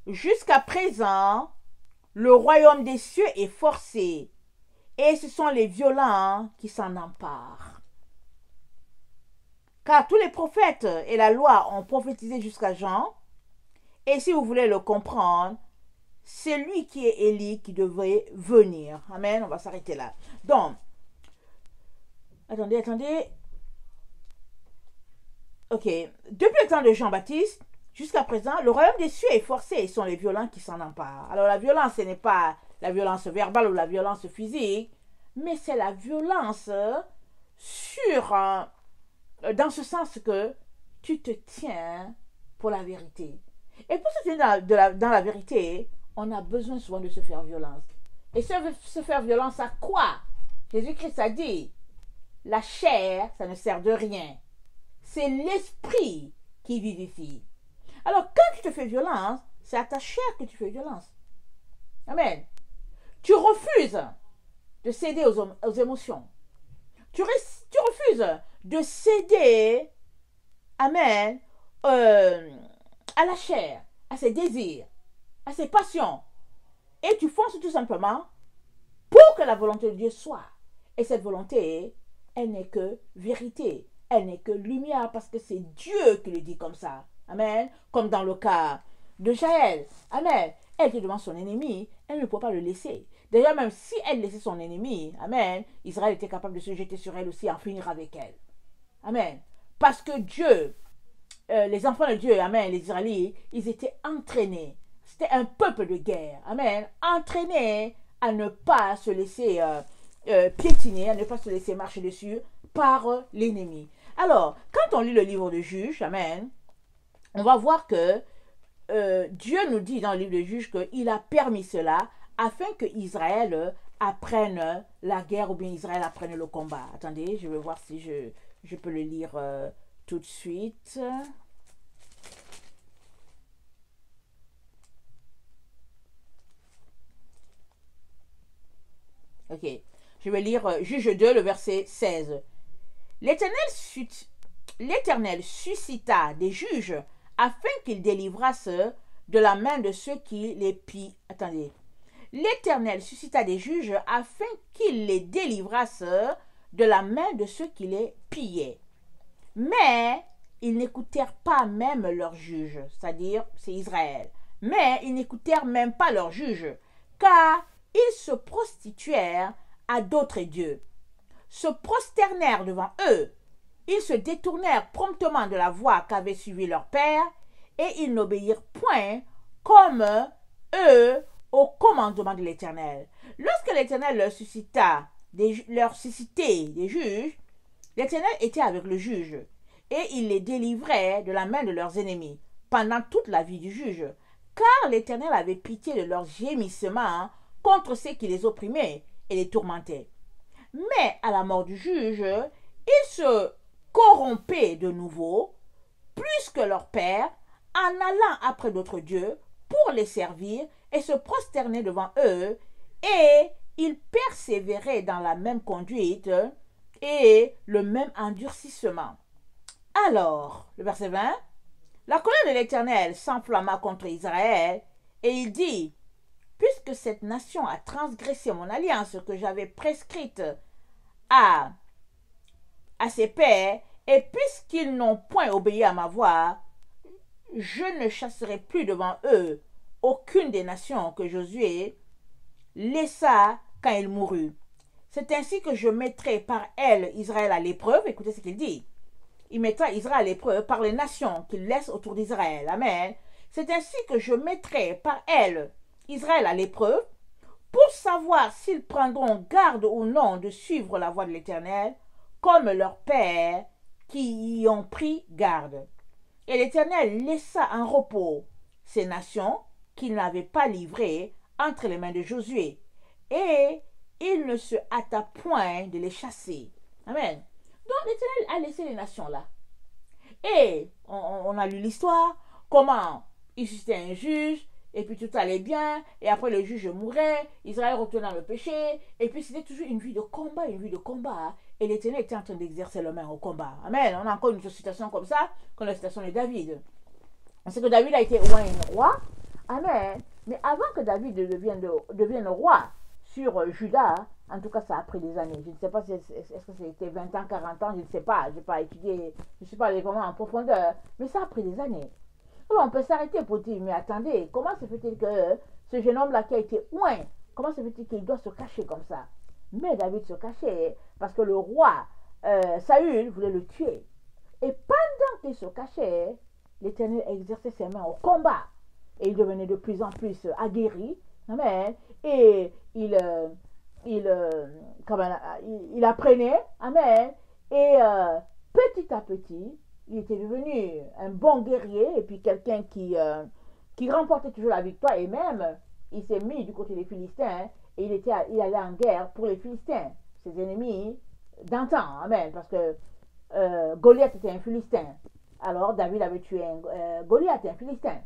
jusqu'à présent, le royaume des cieux est forcé, et ce sont les violents qui s'en emparent. Car tous les prophètes et la loi ont prophétisé jusqu'à Jean, et si vous voulez le comprendre, c'est lui qui est Élie qui devrait venir. Amen, on va s'arrêter là. Donc, attendez. Ok, depuis le temps de Jean-Baptiste, jusqu'à présent, le royaume des cieux est forcé et ce sont les violents qui s'en emparent. Alors la violence, ce n'est pas la violence verbale ou la violence physique, mais c'est la violence dans ce sens que tu te tiens pour la vérité. Et pour se tenir dans la vérité, on a besoin souvent de se faire violence. Et se faire violence à quoi? Jésus-Christ a dit, la chair, ça ne sert de rien. C'est l'esprit qui vivifie. Alors, quand tu te fais violence, c'est à ta chair que tu fais violence. Amen. Tu refuses de céder aux émotions. Tu refuses de céder, amen, à la chair, à ses désirs, à ses passions. Et tu fonces tout simplement pour que la volonté de Dieu soit. Et cette volonté, elle n'est que vérité. Elle n'est que lumière parce que c'est Dieu qui le dit comme ça. Amen. Comme dans le cas de Jaël. Amen. Elle était devant son ennemi, elle ne pouvait pas le laisser. D'ailleurs, même si elle laissait son ennemi, amen, Israël était capable de se jeter sur elle aussi et en finir avec elle. Amen. Parce que Dieu, les enfants de Dieu, amen, les Israélites, ils étaient entraînés. C'était un peuple de guerre. Amen. Entraînés à ne pas se laisser piétiner, à ne pas se laisser marcher dessus par l'ennemi. Alors, quand on lit le livre de Juges, amen, on va voir que Dieu nous dit dans le livre de Juges qu'il a permis cela afin que Israël apprenne la guerre ou bien Israël apprenne le combat. Attendez, je vais voir si je peux le lire tout de suite. Ok, je vais lire Juge 2, le verset 16. L'Éternel suscita des juges afin qu'ils délivrassent de la main de ceux qui les pillent. Attendez. L'Éternel suscita des juges afin qu'ils les délivrassent de la main de ceux qui les pillaient. Mais ils n'écoutèrent pas même leurs juges, c'est-à-dire c'est Israël. Mais ils n'écoutèrent même pas leurs juges, car ils se prostituèrent à d'autres dieux, se prosternèrent devant eux. Ils se détournèrent promptement de la voie qu'avait suivie leur père, et ils n'obéirent point comme eux au commandement de l'Éternel. Lorsque l'Éternel leur suscitait des juges, l'Éternel était avec le juge, et il les délivrait de la main de leurs ennemis pendant toute la vie du juge, car l'Éternel avait pitié de leurs gémissements contre ceux qui les opprimaient et les tourmentaient. Mais à la mort du juge, ils se corrompaient de nouveau, plus que leur père, en allant après d'autres dieux pour les servir et se prosterner devant eux, et ils persévéraient dans la même conduite et le même endurcissement. Alors, le verset 20, la colère de l'Éternel s'enflamma contre Israël, et il dit, puisque cette nation a transgressé mon alliance que j'avais prescrite à ses pères, et puisqu'ils n'ont point obéi à ma voix, je ne chasserai plus devant eux aucune des nations que Josué laissa quand il mourut. C'est ainsi que je mettrai par elle Israël à l'épreuve. Écoutez ce qu'il dit. Il mettra Israël à l'épreuve par les nations qu'il laisse autour d'Israël. Amen. C'est ainsi que je mettrai par elle Israël à l'épreuve pour savoir s'ils prendront garde ou non de suivre la voie de l'Éternel comme leurs pères qui y ont pris garde. Et l'Éternel laissa en repos ces nations qu'il n'avait pas livrées entre les mains de Josué, et il ne se hâta point de les chasser. Amen. Donc l'Éternel a laissé les nations là. Et on a lu l'histoire, comment il suscitait un juge, et puis tout allait bien, et après le juge mourait, Israël retournait dans le péché, et puis c'était toujours une vie de combat, et l'Éternel était en train d'exercer la main au combat. Amen. On a encore une situation comme ça, comme la situation de David. On sait que David a été roi, amen, mais avant que David devienne roi sur Juda, en tout cas ça a pris des années. Je ne sais pas si est-ce que c'était 20 ans, 40 ans, je ne sais pas, je n'ai pas étudié, je ne suis pas allé vraiment en profondeur, mais ça a pris des années. Alors on peut s'arrêter pour dire, mais attendez, comment se fait-il que ce jeune homme-là qui a été oint, comment se fait-il qu'il doit se cacher comme ça? Mais David se cachait parce que le roi Saül voulait le tuer. Et pendant qu'il se cachait, l'Éternel exerçait ses mains au combat. Et il devenait de plus en plus aguerri. Amen. Et il apprenait. Amen. Et petit à petit, il était devenu un bon guerrier et puis quelqu'un qui remportait toujours la victoire. Et même, il s'est mis du côté des Philistins et il allait en guerre pour les Philistins, ses ennemis d'antan. Amen. Parce que Goliath était un Philistin. Alors David avait tué Goliath, un Philistin.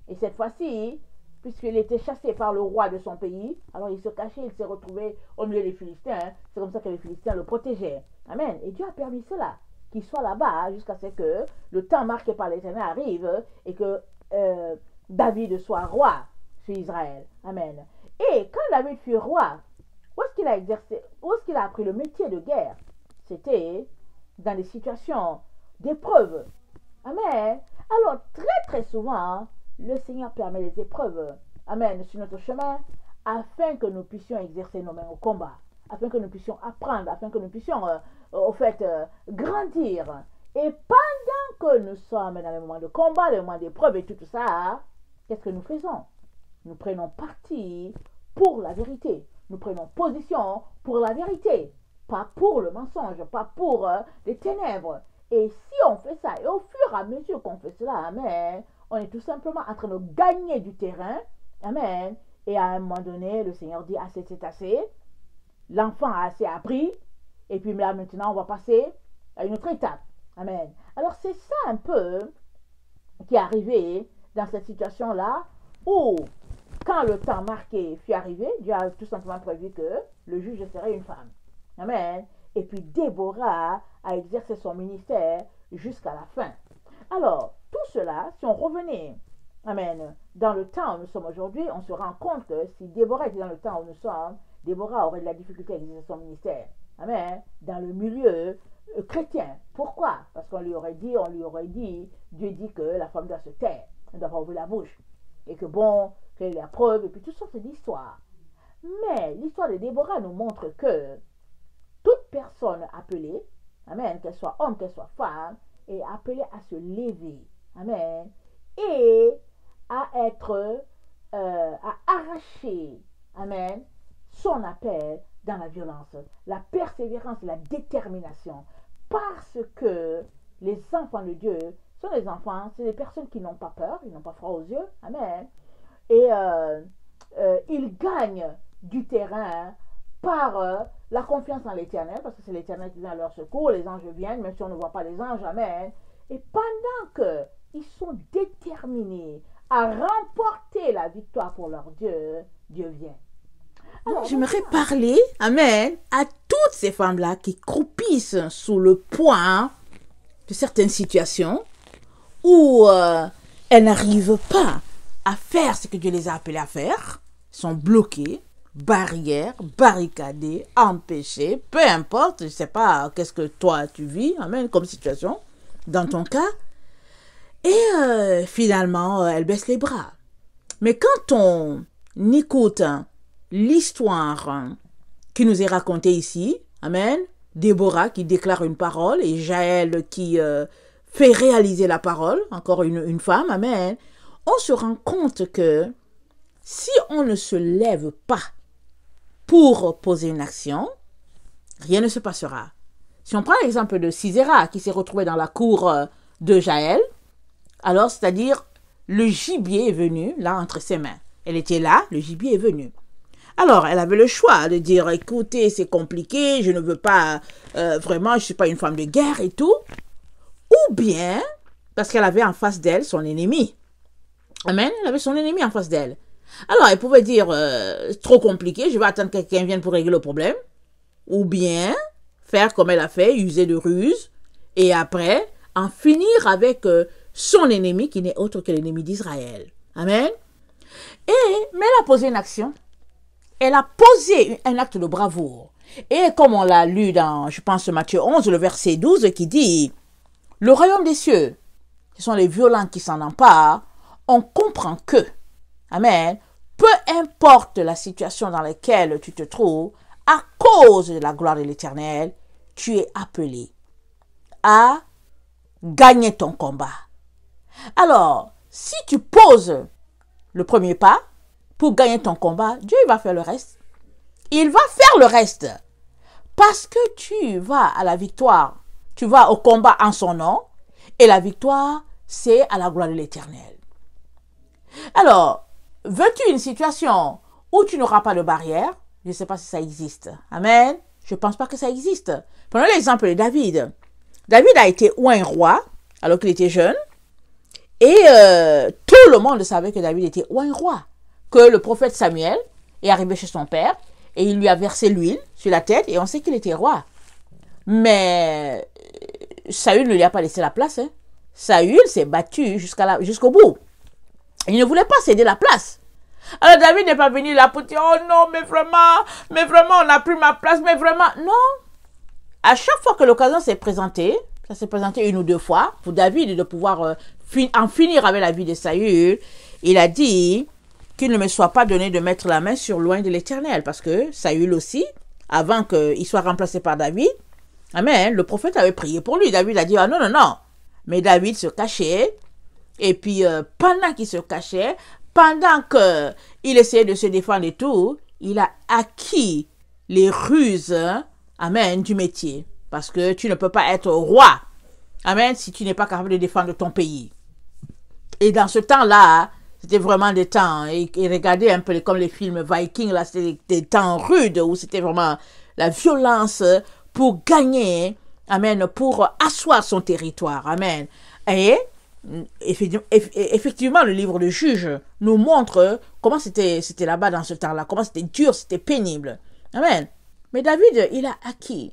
Et cette fois-ci, puisqu'il était chassé par le roi de son pays, alors il se cachait, il s'est retrouvé au milieu des Philistins. C'est comme ça que les Philistins le protégeaient. Amen. Et Dieu a permis cela, qu'il soit là-bas jusqu'à ce que le temps marqué par l'Éternel arrive et que David soit roi sur Israël. Amen. Et quand David fut roi, où est-ce qu'il a exercé, où est-ce qu'il a appris le métier de guerre? C'était dans des situations d'épreuve. Amen. Alors, très souvent, le Seigneur permet les épreuves, amen, sur notre chemin, afin que nous puissions exercer nos mains au combat, afin que nous puissions apprendre, afin que nous puissions, grandir. Et pendant que nous sommes dans les moments de combat, les moments d'épreuve et tout ça, qu'est-ce que nous faisons? Nous prenons parti pour la vérité. Nous prenons position pour la vérité, pas pour le mensonge, pas pour les ténèbres. Et si on fait ça, et au fur et à mesure qu'on fait cela, amen, on est tout simplement en train de gagner du terrain, amen. Et à un moment donné, le Seigneur dit, assez, c'est assez. L'enfant a assez appris. Et puis là, maintenant, on va passer à une autre étape. Amen. Alors, c'est ça un peu qui est arrivé dans cette situation-là, où, quand le temps marqué fut arrivé, Dieu a tout simplement prévu que le juge serait une femme. Amen. Et puis Déborah a exercé son ministère jusqu'à la fin. Alors, tout cela, si on revenait, amen, dans le temps où nous sommes aujourd'hui, on se rend compte que si Déborah était dans le temps où nous sommes, Déborah aurait de la difficulté à exercer son ministère. Amen. Dans le milieu chrétien. Pourquoi? Parce qu'on lui aurait dit, Dieu dit que la femme doit se taire, elle ne doit pas ouvrir la bouche. Et que bon, quelle est la preuve, et puis toutes sortes d'histoires. Mais l'histoire de Déborah nous montre que toute personne appelée, amen, qu'elle soit homme, qu'elle soit femme, est appelée à se lever, amen, et à être, à arracher, amen, son appel dans la violence, la persévérance, la détermination, parce que les enfants de Dieu sont des enfants, c'est des personnes qui n'ont pas peur, ils n'ont pas froid aux yeux, amen, et ils gagnent du terrain par la confiance en l'Éternel, parce que c'est l'Éternel qui vient à leur secours, les anges viennent, même si on ne voit pas les anges, amen. Et pendant qu'ils sont déterminés à remporter la victoire pour leur Dieu, Dieu vient. Alors, j'aimerais parler, amen, à toutes ces femmes-là qui croupissent sous le poids de certaines situations où elles n'arrivent pas à faire ce que Dieu les a appelées à faire, sont bloquées, barrières, barricadées, empêchées, peu importe, je ne sais pas qu'est-ce que toi tu vis, amen, comme situation, dans ton cas, et finalement, elle baisse les bras. Mais quand on écoute l'histoire qui nous est racontée ici, amen, Déborah qui déclare une parole et Jaël qui fait réaliser la parole, encore une femme, amen, on se rend compte que si on ne se lève pas pour poser une action, rien ne se passera. Si on prend l'exemple de Sisera qui s'est retrouvée dans la cour de Jaël, alors c'est-à-dire le gibier est venu là entre ses mains. Elle était là, le gibier est venu. Alors elle avait le choix de dire écoutez c'est compliqué, je ne veux pas vraiment, je ne suis pas une femme de guerre et tout, ou bien parce qu'elle avait en face d'elle son ennemi. Amen. Elle avait son ennemi en face d'elle. Alors, elle pouvait dire, trop compliqué, je vais attendre que quelqu'un vienne pour régler le problème. Ou bien, faire comme elle a fait, user de ruse. Et après, en finir avec son ennemi qui n'est autre que l'ennemi d'Israël. Amen. Mais elle a posé une action. Elle a posé un acte de bravoure. Et comme on l'a lu dans, je pense, Matthieu 11, le verset 12, qui dit, « Le royaume des cieux, ce sont les violents qui s'en emparent, on comprend que, amen, peu importe la situation dans laquelle tu te trouves, à cause de la gloire de l'Éternel, tu es appelé à gagner ton combat. » Alors, si tu poses le premier pas pour gagner ton combat, Dieu va faire le reste. Il va faire le reste. Parce que tu vas à la victoire, tu vas au combat en son nom, et la victoire, c'est à la gloire de l'Éternel. Alors, veux-tu une situation où tu n'auras pas de barrière? Je ne sais pas si ça existe. Amen. Je ne pense pas que ça existe. Prenons l'exemple de David. David a été oint roi alors qu'il était jeune. Et tout le monde savait que David était oint roi. Que le prophète Samuel est arrivé chez son père et il lui a versé l'huile sur la tête et on sait qu'il était roi. Mais Saül ne lui a pas laissé la place. Hein. Saül s'est battu jusqu'au bout. Il ne voulait pas céder la place. Alors David n'est pas venu là pour dire, oh non, mais vraiment, on n'a plus ma place, mais vraiment, non. À chaque fois que l'occasion s'est présentée, ça s'est présenté une ou deux fois, pour David de pouvoir en finir avec la vie de Saül, il a dit qu'il ne me soit pas donné de mettre la main sur l'oint de l'Éternel, parce que Saül aussi, avant qu'il soit remplacé par David, amen, le prophète avait prié pour lui. David a dit, ah non, non, non. Mais David se cachait, et puis pendant qu'il se cachait, pendant qu'il essayait de se défendre et tout, il a acquis les ruses, amen, du métier. Parce que tu ne peux pas être roi, amen, si tu n'es pas capable de défendre ton pays. Et dans ce temps-là, c'était vraiment des temps, et regardez un peu comme les films Vikings, là, c'était des temps rudes, où c'était vraiment la violence pour gagner, amen, pour asseoir son territoire, amen. Et effectivement, le livre de Juges nous montre comment c'était là-bas dans ce temps-là, comment c'était dur, c'était pénible. Amen. Mais David, il a acquis.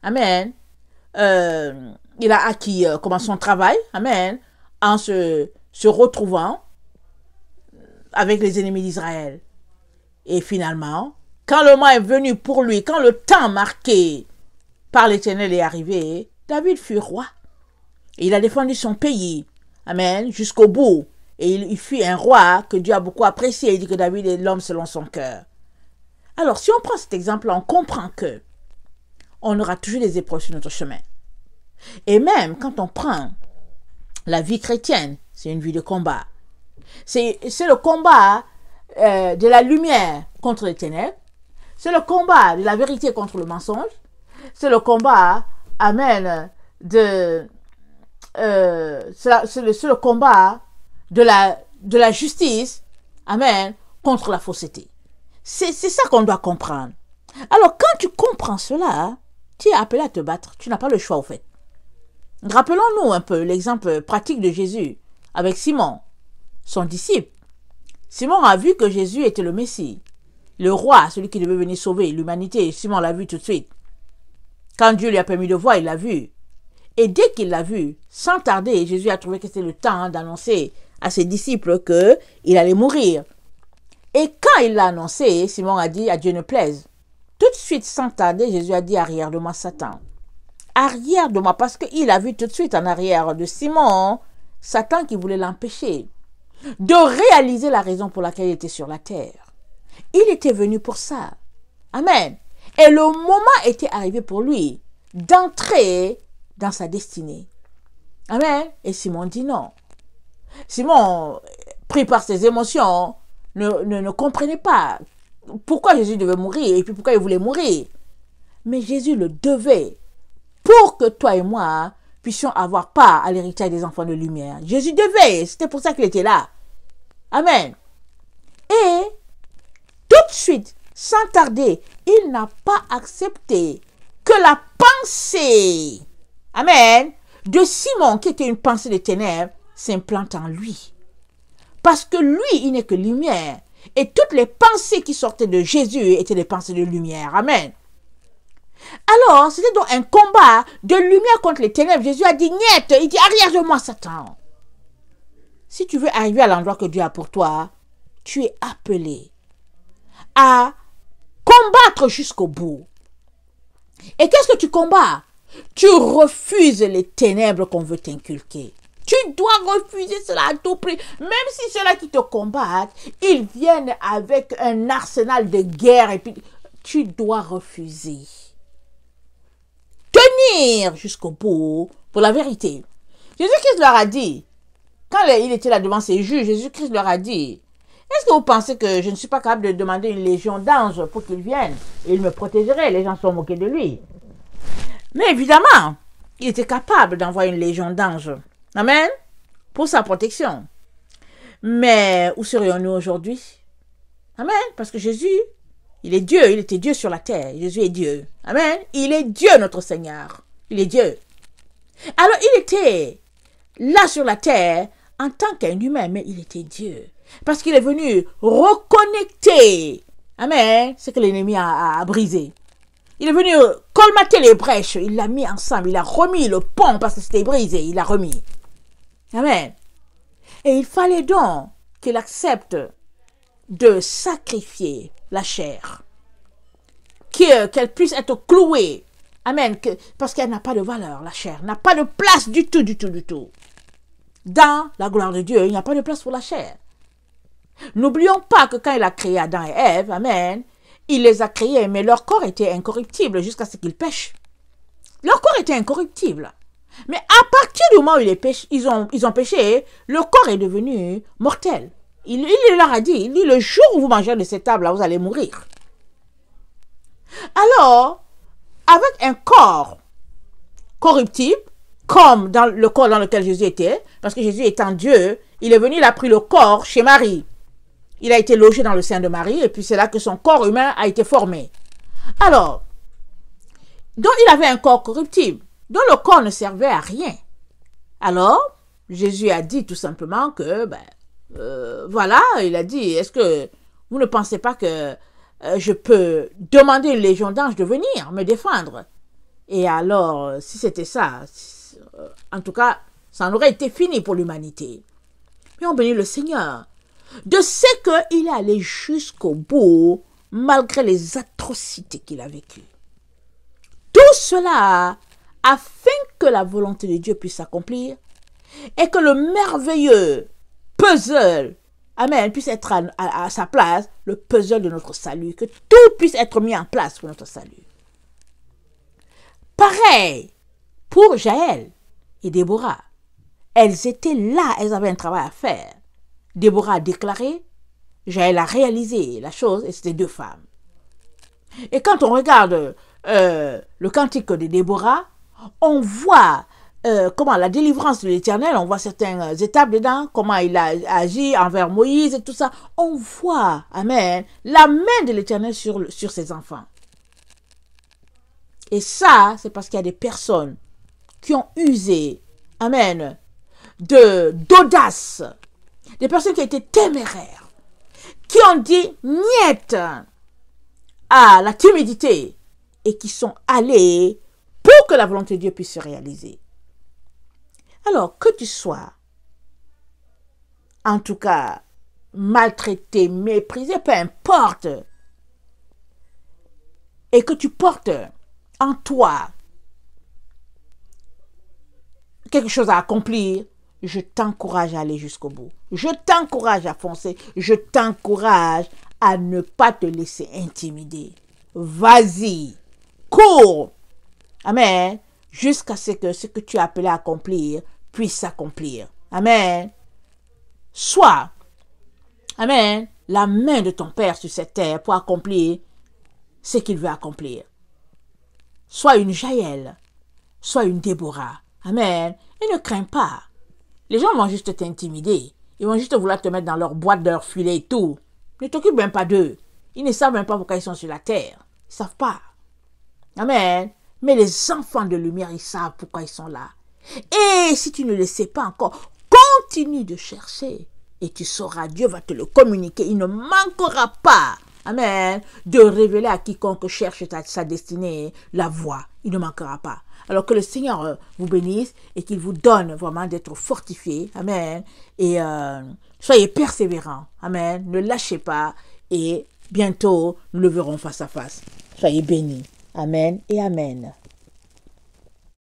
Amen. Il a acquis comment son travail. Amen. En se retrouvant avec les ennemis d'Israël. Et finalement, quand le moment est venu pour lui, quand le temps marqué par l'Éternel est arrivé, David fut roi. Et il a défendu son pays. Amen, jusqu'au bout. Et il fut un roi que Dieu a beaucoup apprécié. Il dit que David est l'homme selon son cœur. Alors, si on prend cet exemple, on comprend que on aura toujours des épreuves sur notre chemin. Et même quand on prend la vie chrétienne, c'est une vie de combat. C'est le combat de la lumière contre les ténèbres. C'est le combat de la vérité contre le mensonge. C'est le combat, amen, c'est le combat de la justice, amen, contre la fausseté. C'est ça qu'on doit comprendre. Alors, quand tu comprends cela, tu es appelé à te battre. Tu n'as pas le choix, au fait. Rappelons-nous un peu l'exemple pratique de Jésus avec Simon, son disciple. Simon a vu que Jésus était le Messie, le roi, celui qui devait venir sauver l'humanité. Simon l'a vu tout de suite. Quand Dieu lui a permis de voir, il l'a vu. Et dès qu'il l'a vu, sans tarder, Jésus a trouvé que c'était le temps d'annoncer à ses disciples qu'il allait mourir. Et quand il l'a annoncé, Simon a dit « à Dieu ne plaise ». Tout de suite, sans tarder, Jésus a dit « arrière de moi, Satan ». Arrière de moi, parce qu'il a vu tout de suite en arrière de Simon, Satan qui voulait l'empêcher de réaliser la raison pour laquelle il était sur la terre. Il était venu pour ça. Amen. Et le moment était arrivé pour lui d'entrer dans sa destinée. Amen. Et Simon dit non. Simon, pris par ses émotions, ne comprenait pas pourquoi Jésus devait mourir et puis pourquoi il voulait mourir. Mais Jésus le devait pour que toi et moi puissions avoir part à l'héritage des enfants de lumière. Jésus devait, c'était pour ça qu'il était là. Amen. Et tout de suite, sans tarder, il n'a pas accepté que la pensée, amen, de Simon, qui était une pensée des ténèbres, s'implante en lui. Parce que lui, il n'est que lumière. Et toutes les pensées qui sortaient de Jésus étaient des pensées de lumière. Amen. Alors, c'était donc un combat de lumière contre les ténèbres. Jésus a dit, niet, il dit, arrière de moi, Satan. Si tu veux arriver à l'endroit que Dieu a pour toi, tu es appelé à combattre jusqu'au bout. Et qu'est-ce que tu combats? Tu refuses les ténèbres qu'on veut t'inculquer. Tu dois refuser cela à tout prix. Même si ceux-là qui te combattent, ils viennent avec un arsenal de guerre. Et puis, tu dois refuser. Tenir jusqu'au bout pour la vérité. Jésus-Christ leur a dit, quand il était là devant ses juges, Jésus-Christ leur a dit, est-ce que vous pensez que je ne suis pas capable de demander une légion d'anges pour qu'ils viennent? Et ils me protégeraient. Les gens sont moqués de lui. Mais évidemment, il était capable d'envoyer une légion d'anges. Amen. Pour sa protection. Mais où serions-nous aujourd'hui? Amen. Parce que Jésus, il est Dieu. Il était Dieu sur la terre. Jésus est Dieu. Amen. Il est Dieu, notre Seigneur. Il est Dieu. Alors, il était là sur la terre en tant qu'un humain, mais il était Dieu. Parce qu'il est venu reconnecter, amen, ce que l'ennemi a brisé. Il est venu colmater les brèches, il l'a mis ensemble, il a remis le pont parce que c'était brisé, il l'a remis. Amen. Et il fallait donc qu'il accepte de sacrifier la chair, qu'elle puisse être clouée. Amen. Parce qu'elle n'a pas de valeur, la chair n'a pas de place du tout. Dans la gloire de Dieu, il n'y a pas de place pour la chair. N'oublions pas que quand il a créé Adam et Ève, amen, il les a créés, mais leur corps était incorruptible jusqu'à ce qu'ils pêchent. Leur corps était incorruptible. Mais à partir du moment où ils ont péché, le corps est devenu mortel. Il leur a dit, le jour où vous mangez de cette table-là, vous allez mourir. Alors, avec un corps corruptible, comme dans le corps dans lequel Jésus était, parce que Jésus étant Dieu, il est venu, il a pris le corps chez Marie. Il a été logé dans le sein de Marie, et puis c'est là que son corps humain a été formé. Alors, donc il avait un corps corruptible, dont le corps ne servait à rien. Alors, Jésus a dit tout simplement que, voilà, il a dit, est-ce que vous ne pensez pas que je peux demander une légion d'anges de venir me défendre? Et alors, si c'était ça, en tout cas, ça en aurait été fini pour l'humanité. Mais on bénit le Seigneur de ce qu'il est allé jusqu'au bout, malgré les atrocités qu'il a vécues. Tout cela afin que la volonté de Dieu puisse s'accomplir et que le merveilleux puzzle, amen, puisse être à sa place, le puzzle de notre salut, que tout puisse être mis en place pour notre salut. Pareil pour Jaël et Déborah. Elles étaient là, elles avaient un travail à faire. Déborah a déclaré, Jaël a réalisé la chose, et c'était deux femmes. Et quand on regarde le cantique de Déborah, on voit comment la délivrance de l'Éternel, on voit certaines étapes dedans, comment il a agi envers Moïse et tout ça. On voit, amen, la main de l'Éternel sur ses enfants. Et ça, c'est parce qu'il y a des personnes qui ont usé, amen, d'audace, des personnes qui ont été téméraires, qui ont dit niet à la timidité et qui sont allés pour que la volonté de Dieu puisse se réaliser. Alors, que tu sois, en tout cas, maltraité, méprisé, peu importe, et que tu portes en toi quelque chose à accomplir, je t'encourage à aller jusqu'au bout. Je t'encourage à foncer. Je t'encourage à ne pas te laisser intimider. Vas-y, cours. Amen. Jusqu'à ce que tu as appelé à accomplir puisse s'accomplir. Amen. Sois, amen, la main de ton Père sur cette terre pour accomplir ce qu'il veut accomplir. Sois une Jaël, sois une Déborah. Amen. Et ne crains pas. Les gens vont juste t'intimider. Ils vont juste vouloir te mettre dans leur boîte, leur filet et tout. Ne t'occupe même pas d'eux. Ils ne savent même pas pourquoi ils sont sur la terre. Ils ne savent pas. Amen. Mais les enfants de lumière, ils savent pourquoi ils sont là. Et si tu ne le sais pas encore, continue de chercher. Et tu sauras, Dieu va te le communiquer. Il ne manquera pas, amen, de révéler à quiconque cherche sa destinée la voie. Il ne manquera pas. Alors que le Seigneur vous bénisse et qu'il vous donne vraiment d'être fortifié. Amen. Et soyez persévérants. Amen. Ne lâchez pas. Et bientôt, nous le verrons face à face. Soyez bénis. Amen et amen.